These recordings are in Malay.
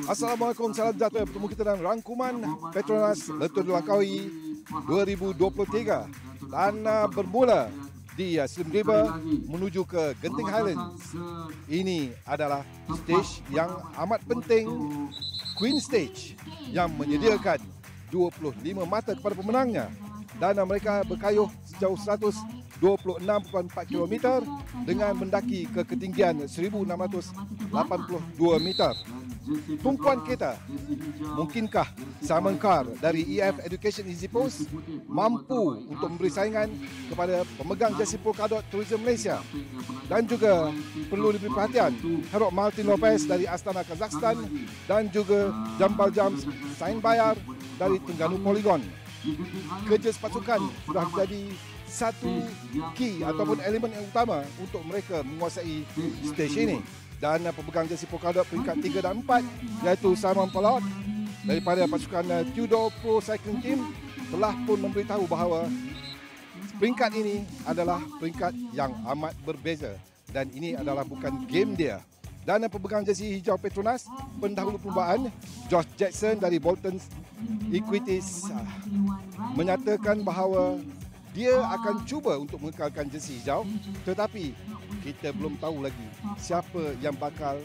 Assalamualaikum, salam sejahtera. Bertemu kita dalam rangkuman Petronas Letup Langkawi 2023 dan bermula di Slim River menuju ke Genting Highlands. Ini adalah stage yang amat penting, Queen Stage, yang menyediakan 25 mata kepada pemenangnya dan mereka berkayuh sejauh 126.4 km dengan mendaki ke ketinggian 1682 meter. Tumpuan kita, mungkinkah Simon Carr dari EF Education Easy Post mampu untuk memberi saingan kepada pemegang jersey Polkadot Tourism Malaysia? Dan juga perlu diberi perhatian Harold Martin Lopez dari Astana Kazakhstan dan juga Jambal Jams Sain Bayar dari Terengganu Polygon. Kerja sepasukan sudah jadi satu key ataupun elemen yang utama untuk mereka menguasai stage ini. Dan pemegang jersey Polkadot peringkat 3 dan 4 iaitu Simon Pollard daripada pasukan Tudor Pro Cycling Team telah pun memberitahu bahawa peringkat ini adalah peringkat yang amat berbeza dan ini adalah bukan game dia. Dan pemegang jersey hijau Petronas pendahulu perlumbaan Josh Jackson dari Bolton Equities menyatakan bahawa dia akan cuba untuk mengekalkan jersey hijau, tetapi kita belum tahu lagi siapa yang bakal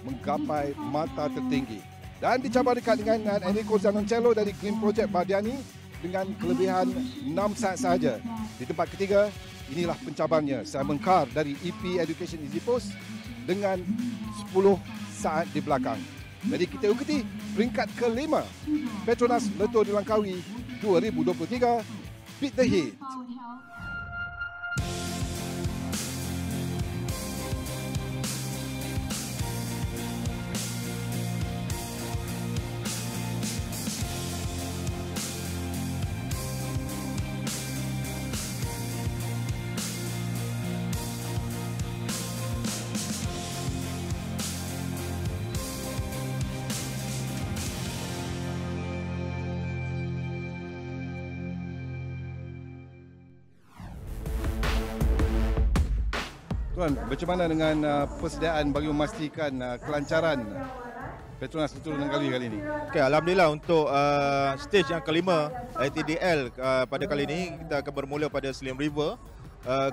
menggapai mata tertinggi. Dan dicabar dekat dengan Enrico Zanoncello dari Green Project Bardiani dengan kelebihan 6 saat sahaja. Di tempat ketiga, inilah pencabarnya Simon Carr dari EP Education Easy Post dengan 10 saat di belakang. Jadi kita ikuti peringkat kelima Petronas Letup Langkawi 2023. Beat the Heat. Tuan, macam mana dengan persediaan bagi memastikan kelancaran Petronas Letup Langkawi kali ini? Okay, Alhamdulillah untuk stage yang kelima ATDL pada kali ini kita akan bermula pada Slim River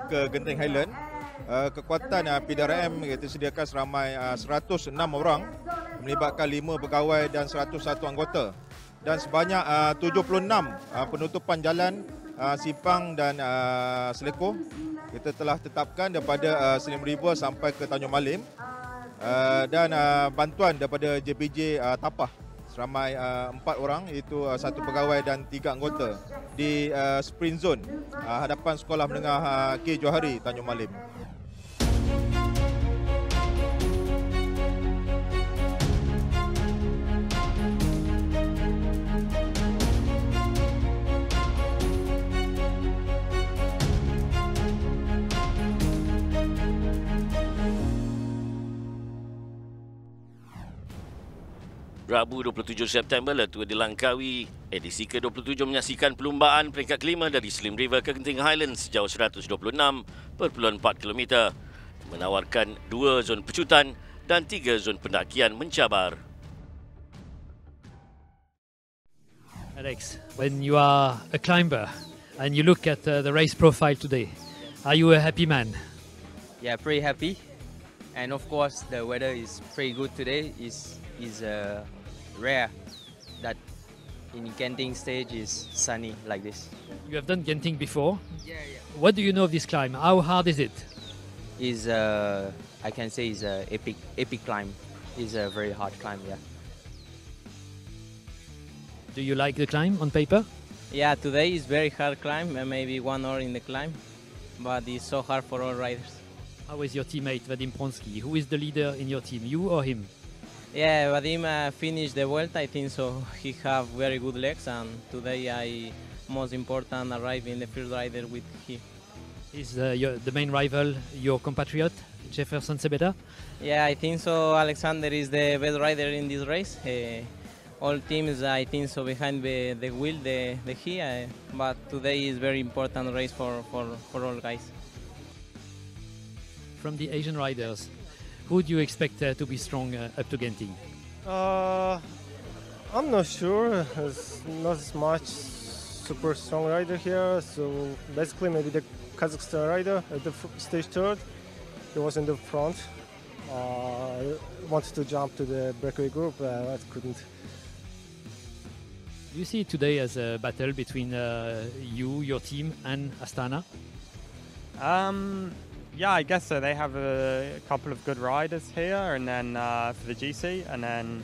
ke Genting Highland. Kekuatan PDRM kita sediakan seramai 106 orang melibatkan 5 pegawai dan 101 anggota dan sebanyak 76 penutupan jalan Simpang dan Seleko kita telah tetapkan daripada Slim River sampai ke Tanjung Malim dan bantuan daripada JPJ Tapah seramai 4 orang iaitu 1 pegawai dan 3 anggota di sprint zone hadapan Sekolah Menengah K. Johari Tanjung Malim. Rabu 27 September, Letup Langkawi edisi ke-27 menyaksikan perlumbaan peringkat kelima dari Slim River ke Genting Highlands sejauh 126.4 km, menawarkan 2 zon pecutan dan 3 zon pendakian mencabar. Alex, when you are a climber and you look at the race profile today, are you a happy man? Yeah, pretty happy, and of course the weather is pretty good today. Is rare that in Genting stage is sunny like this. You have done Genting before. Yeah. What do you know of this climb? How hard is it? Is I can say is a epic climb. Is a very hard climb. Yeah. Do you like the climb on paper? Yeah, today is very hard climb. Maybe 1 hour in the climb, but it's so hard for all riders. How is your teammate Vadim Pronsky? Who is the leader in your team, you or him? Yeah, Vadim finished the Vuelta, I think so. He have very good legs, and today I most important arrive in the first rider with him. Is the main rival your compatriot Jefferson Sebeda? Yeah, I think so. Alexander is the best rider in this race. All teams, I think so, behind the wheel, the he. But today is very important race for all guys. From the Asian riders, who do you expect to be strong up to Genting? I'm not sure. There's not as much super strong rider here. So basically, maybe the Kazakhstan rider at the stage third. He was in the front. Wanted to jump to the breakaway group, but couldn't. Do you see today as a battle between you, your team, and Astana? Yeah, I guess so. They have a couple of good riders here, and then for the GC, and then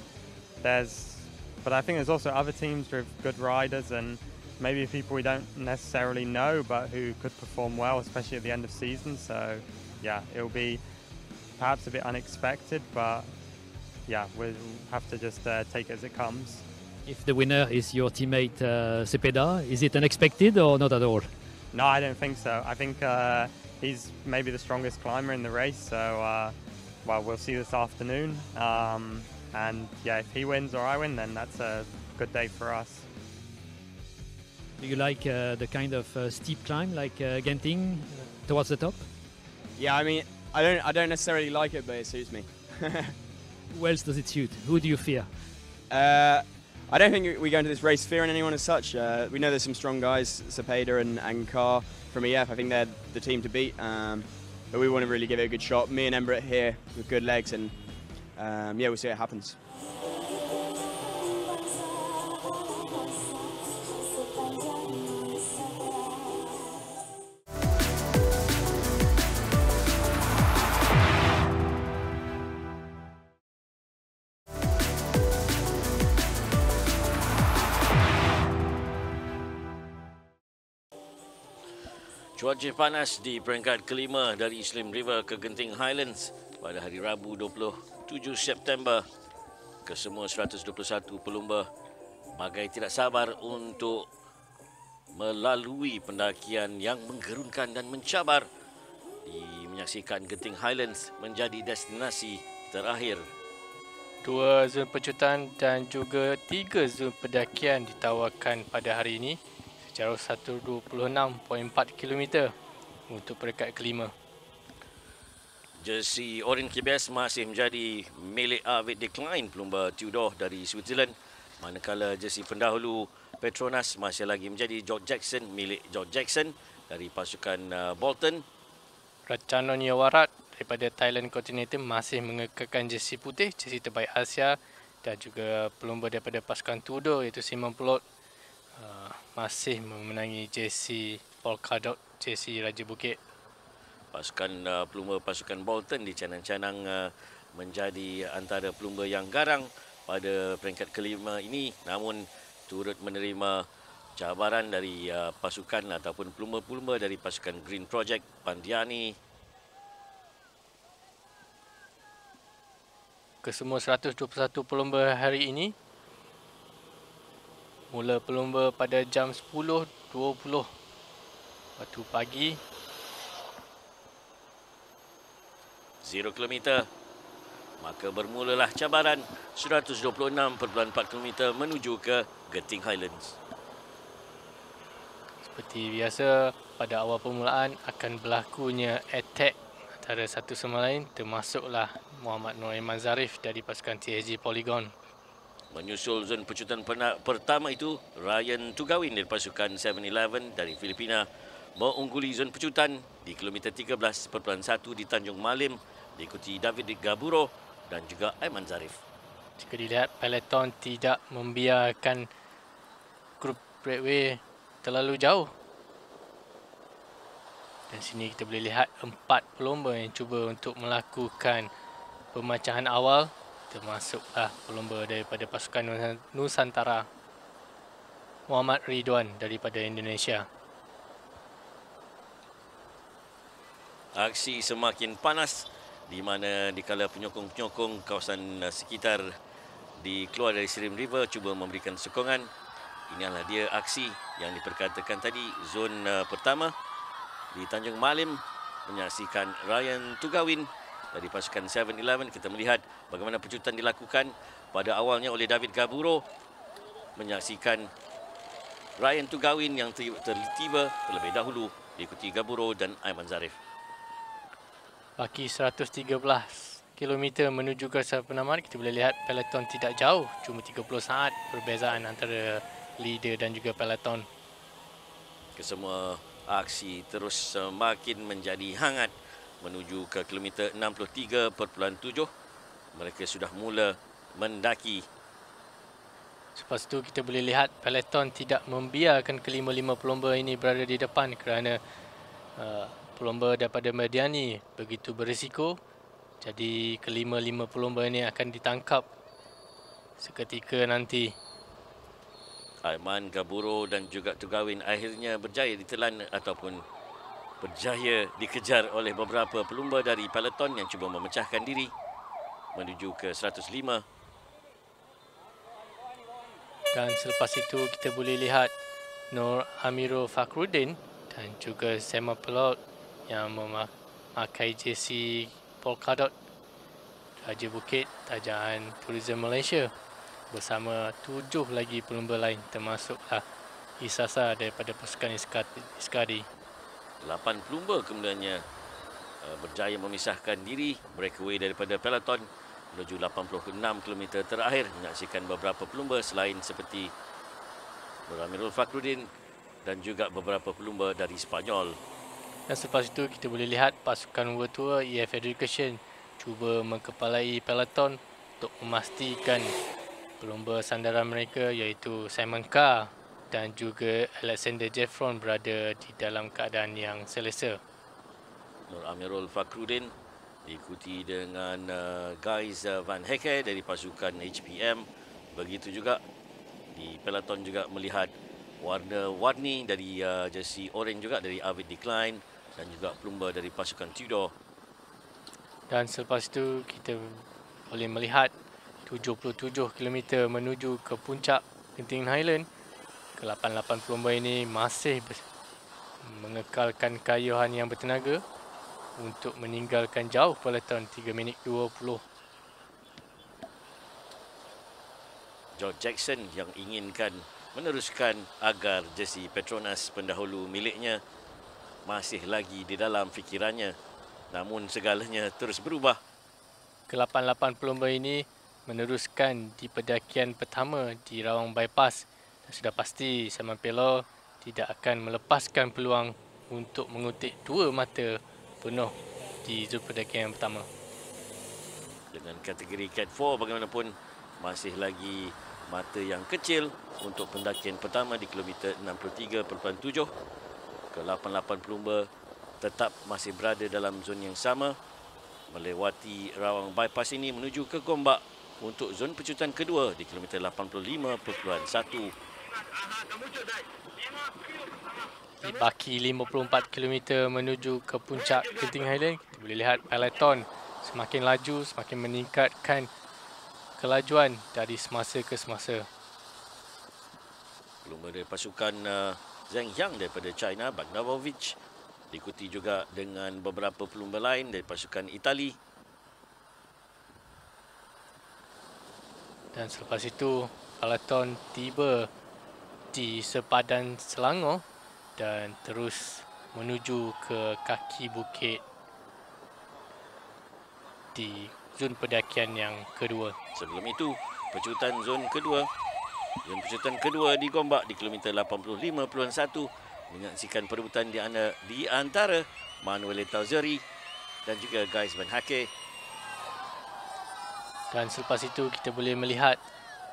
but I think there's also other teams with good riders, and maybe people we don't necessarily know, but who could perform well, especially at the end of season. So, yeah, it'll be perhaps a bit unexpected, but yeah, we'll have to just take it as it comes. If the winner is your teammate Cepeda, is it unexpected or not at all? No, I don't think so. I think he's maybe the strongest climber in the race, so well, we'll see this afternoon. And yeah, if he wins or I win, then that's a good day for us. Do you like the kind of steep climb like Genting towards the top? Yeah, I mean, I don't necessarily like it, but it suits me. Who else does it suit? Who do you fear? I don't think we go into this race fearing anyone as such. We know there's some strong guys, Cepeda and Carr from EF. I think they're the team to beat, but we want to really give it a good shot. Me and Embrett here with good legs, and yeah, we'll see what happens. Cuaca panas di peringkat kelima dari Slim River ke Genting Highlands pada hari Rabu 27 September. Kesemua 121 pelumba bagai tidak sabar untuk melalui pendakian yang menggerunkan dan mencabar. Menyaksikan Genting Highlands menjadi destinasi terakhir. 2 zon pecutan dan juga 3 zon pendakian ditawarkan pada hari ini sejauh 126.4 km untuk peringkat kelima. Jersey Orient KBS masih menjadi milik Arvid Decline, pelumba Tudor dari Switzerland, manakala jersey pendahulu Petronas masih lagi menjadi George Jackson, milik George Jackson dari pasukan Bolton. Ratchanon Yawarat daripada Thailand Continental masih mengekalkan jersey putih, jersey terbaik Asia, dan juga pelumba daripada pasukan Tudor iaitu Simon Plot masih memenangi jersey Polkadot, jersey Raja Bukit. Pasukan pelumba pasukan Bolton dicanang-canang menjadi antara pelumba yang garang pada peringkat kelima ini, namun turut menerima cabaran dari pasukan ataupun pelumba-pelumba dari pasukan Green Project Pandiani. Kesemua 121 pelumba hari ini. Mula pelumba pada jam 10.20 waktu pagi. 0 km. Maka bermulalah cabaran 126.4 km menuju ke Genting Highlands. Seperti biasa, pada awal permulaan akan berlakunya attack antara satu sama lain, termasuklah Muhammad Nur Aiman Zarif dari pasukan TSG Polygon. Menyusul zon pecutan pertama itu, Ryan Tugawin dari pasukan 7-Eleven dari Filipina mengungguli zon pecutan di kilometer 13.1 di Tanjung Malim, diikuti David Gaburo dan juga Aiman Zarif. Jika dilihat, peloton tidak membiarkan grup breakaway terlalu jauh. Dan sini kita boleh lihat 4 pelumba yang cuba untuk melakukan pemecahan awal, termasuklah pelumba daripada pasukan Nusantara, Muhammad Ridwan daripada Indonesia. Aksi semakin panas di mana dikala penyokong-penyokong kawasan sekitar keluar dari Slim River cuba memberikan sokongan. Inilah dia aksi yang diperkatakan tadi, zon pertama di Tanjung Malim menyaksikan Ryan Tugawin dari pasukan 7-Eleven. Kita melihat bagaimana pecutan dilakukan pada awalnya oleh David Gaburo, menyaksikan Ryan Tugawin yang tertiba terlebih dahulu, diikuti Gaburo dan Aiman Zarif. Baki 113 km menuju ke penamat, kita boleh lihat peloton tidak jauh, cuma 30 saat perbezaan antara leader dan juga peloton. Kesemua aksi terus semakin menjadi hangat menuju ke kilometer 63.7. Mereka sudah mula mendaki. Selepas itu kita boleh lihat peloton tidak membiarkan kelima-lima pelumba ini berada di depan kerana pelumba daripada Mediani begitu berisiko. Jadi kelima-lima pelumba ini akan ditangkap seketika nanti. Aiman, Gaburo dan juga Tugawin akhirnya berjaya ditelan ataupun berjaya dikejar oleh beberapa pelumba dari peloton yang cuba memecahkan diri menuju ke 105. Dan selepas itu kita boleh lihat Nur Amirul Fakhruddin dan juga Sema Pelot yang memakai jersey Polkadot Raja Bukit Tajaan Tourism Malaysia bersama 7 lagi pelumba lain termasuklah Isasa daripada pasukan Iskadi. 8 pelumba kemudiannya berjaya memisahkan diri, breakaway daripada peloton menuju 86 km terakhir, menyaksikan beberapa pelumba selain seperti Nur Amirul Fakhruddin dan juga beberapa pelumba dari Sepanyol. Dan selepas itu kita boleh lihat pasukan World Tour EF Education cuba mengkepalai peloton untuk memastikan pelumba sandaran mereka iaitu Simon Carr dan juga Alexander Jeffron berada di dalam keadaan yang selesa. Nur Amirul Fakhruddin diikuti dengan Guys Van Hecke dari pasukan HPM. Begitu juga di peloton juga melihat warna-warni dari jersey orange juga dari Avid Decline dan juga pelumba dari pasukan Tudor. Dan selepas itu kita boleh melihat 77 km menuju ke puncak Genting Highland. Ke-88 pelumba ini masih mengekalkan kayuhan yang bertenaga untuk meninggalkan jauh peloton 3 minit 20. George Jackson yang inginkan meneruskan agar jersey Petronas pendahulu miliknya masih lagi di dalam fikirannya. Namun segalanya terus berubah. Ke-88 pelumba ini meneruskan di pendakian pertama di Rawang Bypass. Dan sudah pasti Simon Pelot tidak akan melepaskan peluang untuk mengutik 2 mata penuh di zon pendakian yang pertama. Dengan kategori Cat 4 bagaimanapun masih lagi mata yang kecil untuk pendakian pertama di kilometer 63.7. Ke-88 pelumba tetap masih berada dalam zon yang sama, melewati Rawang Bypass ini menuju ke Gombak untuk zon pecutan kedua di kilometer 85.1. Dibaki 54 km menuju ke puncak Genting Highland, kita boleh lihat peloton semakin laju, semakin meningkatkan kelajuan dari semasa ke semasa. Pelumba dari pasukan Zheng Yang daripada China, Bagdavovic, diikuti juga dengan beberapa pelumba lain dari pasukan Itali. Dan selepas itu, peloton tiba di sepadan Selangor dan terus menuju ke kaki bukit di zon pendakian yang kedua. Sebelum itu, pecutan zon kedua. Zon pecutan kedua di Gombak di kilometer 85.1 menyaksikan perebutan di antara Manuel Tauzeri dan juga Guys Van Hecke. Dan selepas itu kita boleh melihat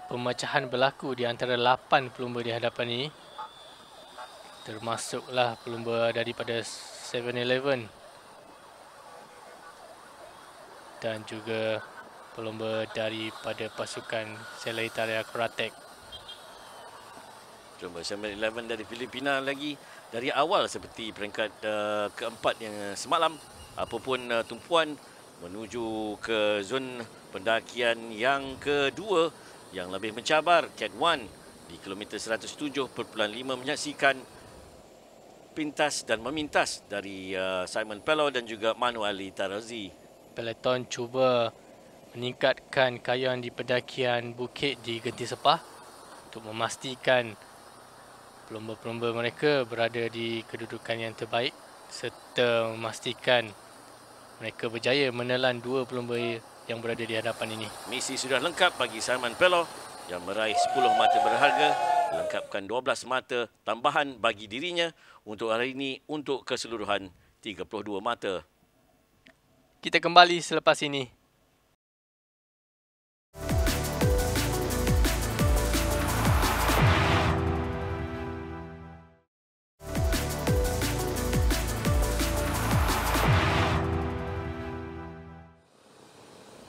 pemecahan berlaku di antara 8 pelumba di hadapan ini. Termasuklah pelumba daripada 7-Eleven dan juga pelumba daripada pasukan Selaitaria Koratek. Pelumba 7-Eleven dari Filipina lagi dari awal seperti peringkat keempat yang semalam. Apapun tumpuan menuju ke zon pendakian yang kedua yang lebih mencabar, Cat 1 di kilometer 107.5 menyaksikan pintas dan memintas dari Simon Pelot dan juga Manuel Tauzeri. Peloton cuba meningkatkan kayuhan di pendakian bukit di Genting Sepah untuk memastikan pelumba-pelumba mereka berada di kedudukan yang terbaik serta memastikan mereka berjaya menelan 2 pelumba yang berada di hadapan ini. Misi sudah lengkap bagi Simon Pello yang meraih 10 mata berharga, lengkapkan 12 mata tambahan bagi dirinya untuk hari ini untuk keseluruhan 32 mata. Kita kembali selepas ini.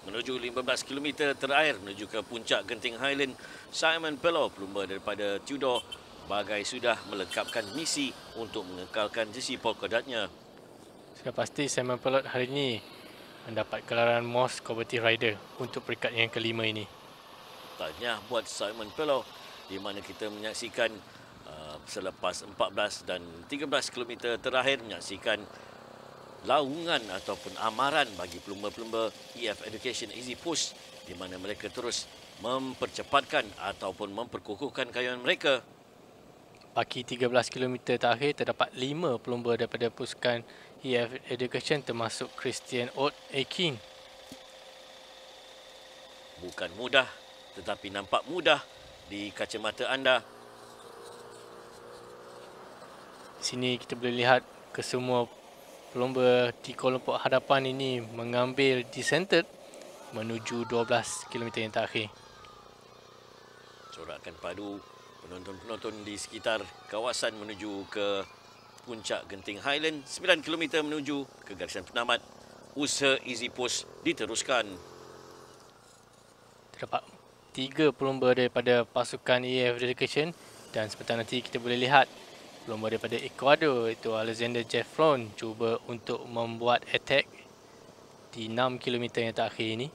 Menuju 15 km terakhir menuju ke puncak Genting Highland, Simon Pello, pelumba daripada Tudor, bagai sudah melengkapkan misi untuk mengekalkan jersey polka dotnya. Sudah pasti Simon Pello hari ini mendapat gelaran Most Coveted Rider untuk peringkat yang kelima ini. Tahniah buat Simon Pello, di mana kita menyaksikan selepas 14 dan 13 km terakhir menyaksikan laungan ataupun amaran bagi pelumba-pelumba EF Education Easy Push, di mana mereka terus mempercepatkan ataupun memperkukuhkan kayuhan mereka. Bagi 13 km terakhir, terdapat 5 pelumba daripada pasukan EF Education termasuk Christian Ott Akin. Bukan mudah, tetapi nampak mudah di kacamata anda. Di sini kita boleh lihat kesemua pelumba di kelompok hadapan ini mengambil descended menuju 12 km yang terakhir. Corakkan padu penonton-penonton di sekitar kawasan menuju ke puncak Genting Highland. 9 km menuju ke garisan penamat. Usaha Easy Push diteruskan. Terdapat 3 pelumba daripada pasukan EF Education dan sebentar nanti kita boleh lihat pelumba daripada Ecuador itu Alexander Jeffron cuba untuk membuat attack di 6 km yang terakhir ini.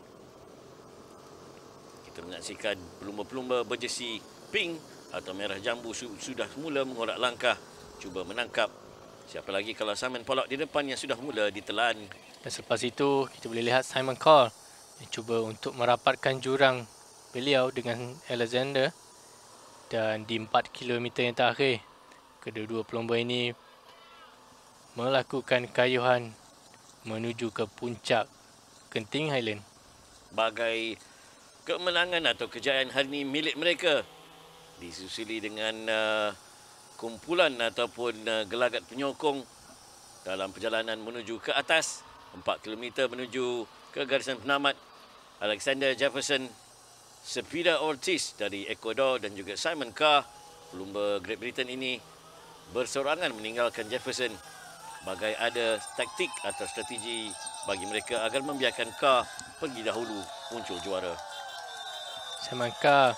Kita menyaksikan pelumba-pelumba berjersey pink atau merah jambu sudah mula mengorak langkah cuba menangkap. Siapa lagi kalau Simon Pollock di depan yang sudah mula ditelan. Dan selepas itu kita boleh lihat Simon Carr yang cuba untuk merapatkan jurang beliau dengan Alexander, dan di 4 km yang terakhir kedua-dua pelumba ini melakukan kayuhan menuju ke puncak Genting Highland. Bagai kemenangan atau kejayaan hari ini milik mereka, disusuli dengan kumpulan ataupun gelagat penyokong dalam perjalanan menuju ke atas. 4 km menuju ke garisan penamat. Alexander Jefferson, Cepeda Ortiz dari Ecuador dan juga Simon Carr, pelumba Great Britain ini, bersorangan meninggalkan Jefferson. Bagai ada taktik atau strategi bagi mereka agar membiarkan Carr pergi dahulu muncul juara. Simon Carr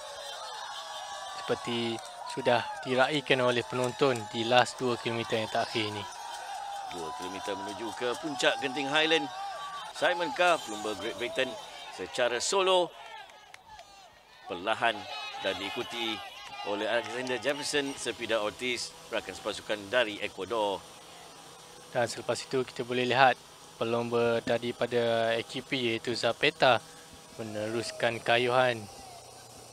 seperti sudah diraikan oleh penonton di last 2 km yang terakhir ini. 2 km menuju ke puncak Genting Highland. Simon Carr, pelumba Great Britain, secara solo perlahan dan diikuti oleh Alexander Jefferson, Cepeda Ortiz, rakan sepasukan dari Ecuador. Dan selepas itu kita boleh lihat pelumba daripada AQP iaitu Zapata meneruskan kayuhan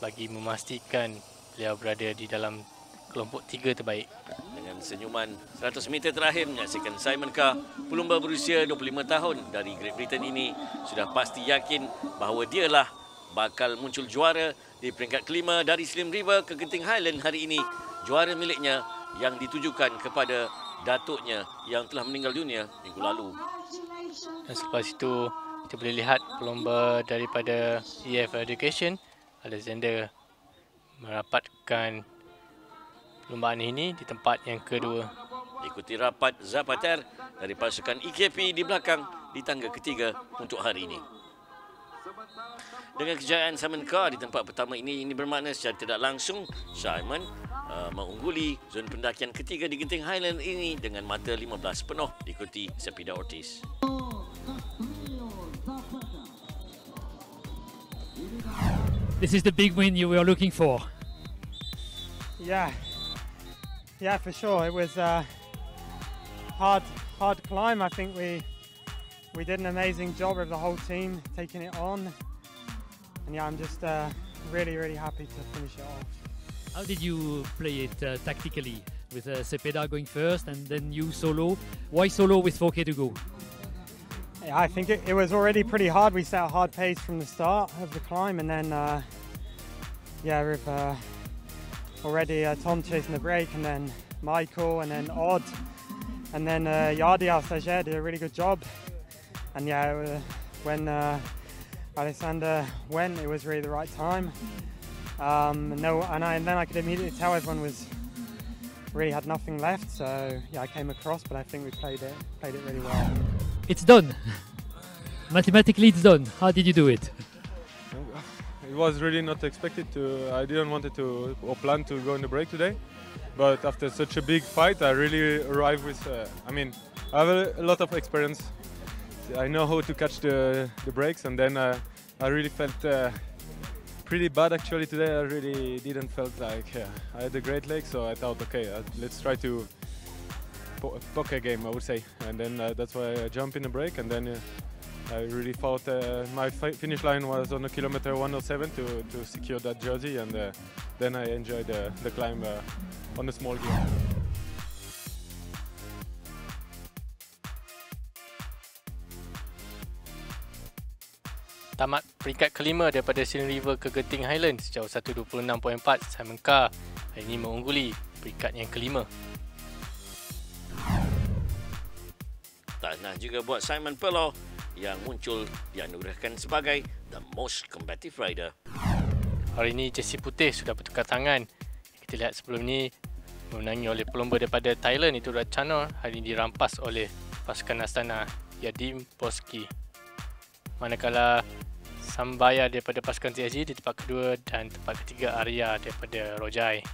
bagi memastikan beliau berada di dalam kelompok 3 terbaik. Dengan senyuman 100 meter terakhir menyaksikan Simon Carr, pelumba berusia 25 tahun dari Great Britain ini sudah pasti yakin bahawa dialah bakal muncul juara di peringkat kelima dari Slim River ke Genting Highland hari ini. Juara miliknya yang ditujukan kepada datuknya yang telah meninggal dunia minggu lalu. Dan selepas itu kita boleh lihat pelumba daripada EF Education, Alexander, merapatkan perlumbaan ini di tempat yang kedua. Ikuti rapat Zapater dari pasukan EKP di belakang di tangga ketiga untuk hari ini. Dengan kejayaan Simon Carr di tempat pertama ini bermakna secara tidak langsung Simon mengungguli zon pendakian ketiga di Genting Highland ini dengan mata 15 penuh, diikuti Cepeda Ortiz. This is the big win you were looking for. Yeah, for sure. It was a hard climb. I think we did an amazing job of the whole team taking it on. And yeah, I'm just really happy to finish it off. How did you play it tactically with Cepeda going first and then you solo? Why solo with 4K to go? Yeah, I think it was already pretty hard. We set a hard pace from the start of the climb, and then yeah, with already Tom chasing the break, and then Michael, and then Odd, and then Yardi, our stagiaire, did a really good job. And yeah, when Alexander went, it was really the right time. And then I could immediately tell everyone really had nothing left. So yeah, I came across, but I think we played it really well. It's done. Mathematically, it's done. How did you do it? It was really not expected to. I didn't want it to or plan to go in the break today, but after such a big fight, I really arrived with. I mean, I have a lot of experience. I know how to catch the breaks, and then I really felt pretty bad actually today. I really didn't felt like I had a great leg, so I thought, okay, let's try to poker game, I would say, and then that's why I jumped in the break, and then I really thought my finish line was on a kilometer 107 to secure that jersey, and then I enjoyed the climb on a small gear. Tamat peringkat kelima daripada Slim River ke Genting Highlands sejauh 1.26.4, Simon Carr hari ini mengungguli peringkat yang kelima. Tahniah juga buat Simon Pelow yang muncul dianugerahkan sebagai the most competitive rider. Hari ini jersey putih sudah bertukar tangan. Kita lihat sebelum ini memenangi oleh pelumba daripada Thailand itu Ratchanor, hari ini dirampas oleh pasukan Astana Yadim Boski. Manakala Sambaya daripada pasukan TSG di tempat kedua dan tempat ketiga Arya daripada Rojai.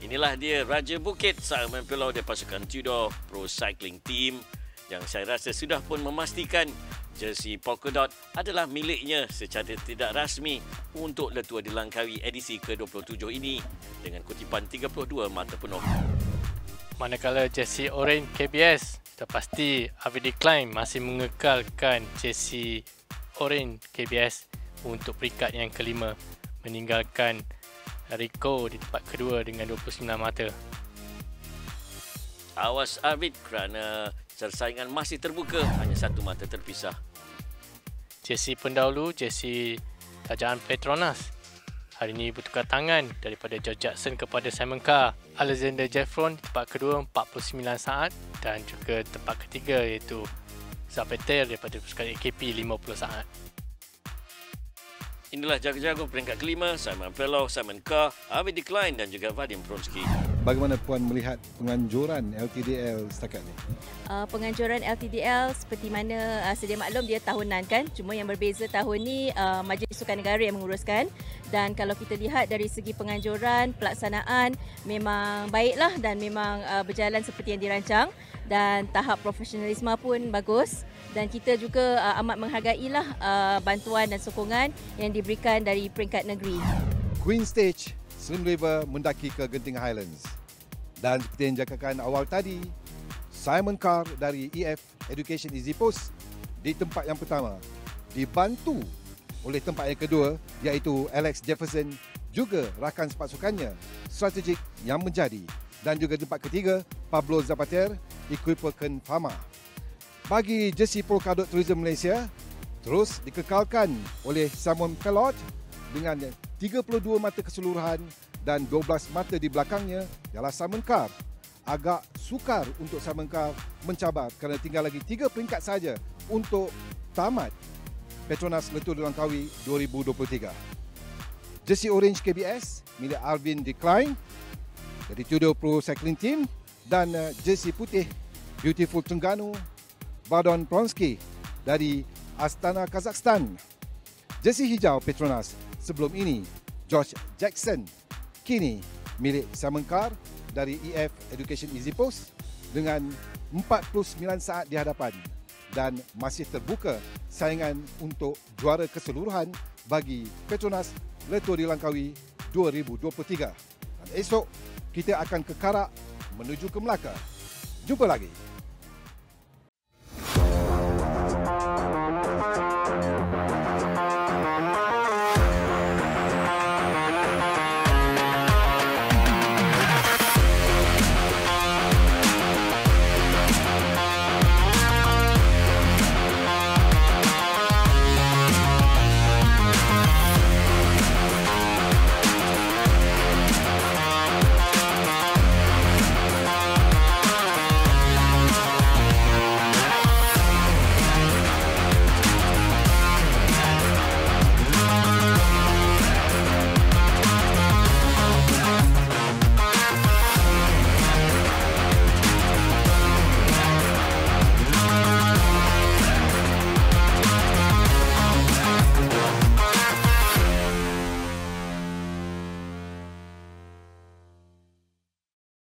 Inilah dia Raja Bukit, Simon Pelow dari pasukan Tudor Pro Cycling Team yang saya rasa sudah pun memastikan jersey Polka Dot adalah miliknya secara tidak rasmi untuk Le Tour de Langkawi edisi ke-27 ini dengan kutipan 32 mata penuh. Manakala jersey Orange KBS, sudah pasti Avid Decline masih mengekalkan jersey Orange KBS untuk peringkat yang kelima, meninggalkan Rico di tempat kedua dengan 29 mata. Awas Avid kerana persaingan masih terbuka, hanya satu mata terpisah. Jersey pendahulu, jersey kerajaan Petronas, hari ini bertukar tangan daripada George Jackson kepada Simon Carr. Alexander Jeffron di tempat kedua 49 saat dan juga tempat ketiga iaitu Zapeter daripada pasukan AKP 50 saat. Inilah jago-jago peringkat kelima, Simon Pelow, Simon Carr, Avid Decline dan juga Vadim Pronsky. Bagaimana Puan melihat penganjuran LTDL setakat ini? Penganjuran LTDL seperti mana sedia maklum dia tahunan kan, cuma yang berbeza tahun ni Majlis Sukan Negara yang menguruskan, dan kalau kita lihat dari segi penganjuran, pelaksanaan memang baiklah dan memang berjalan seperti yang dirancang, dan tahap profesionalisme pun bagus, dan kita juga amat menghargailah bantuan dan sokongan yang diberikan dari peringkat negeri. Queen Stage, Slim River mendaki ke Genting Highlands. Dan seperti yang dijangkakan awal tadi, Simon Carr dari EF Education Easy Post di tempat yang pertama dibantu oleh tempat yang kedua iaitu Alex Jefferson, juga rakan sepasukannya strategik yang menjadi, dan juga tempat ketiga Pablo Zapater Equipoken Pharma. Bagi jersey Polka Dot Tourism Malaysia terus dikekalkan oleh Simon Pelow dengan 32 mata keseluruhan dan 12 mata di belakangnya ialah Simon Carr. Agak sukar untuk Simon Carr mencabar kerana tinggal lagi 3 peringkat saja untuk tamat Petronas Le Tour de Langkawi 2023. Jersey Orange KBS milik Arvin Decline dari Tudor Pro Cycling Team, dan jersey putih Beautiful Terengganu Vadim Pronsky dari Astana Kazakhstan. Jersey hijau Petronas sebelum ini George Jackson kini milik Simon Carr dari EF Education Easy Post dengan 49 saat di hadapan, dan masih terbuka saingan untuk juara keseluruhan bagi Petronas Le Tour de Langkawi 2023. Dan esok kita akan ke Karak menuju ke Melaka. Jumpa lagi.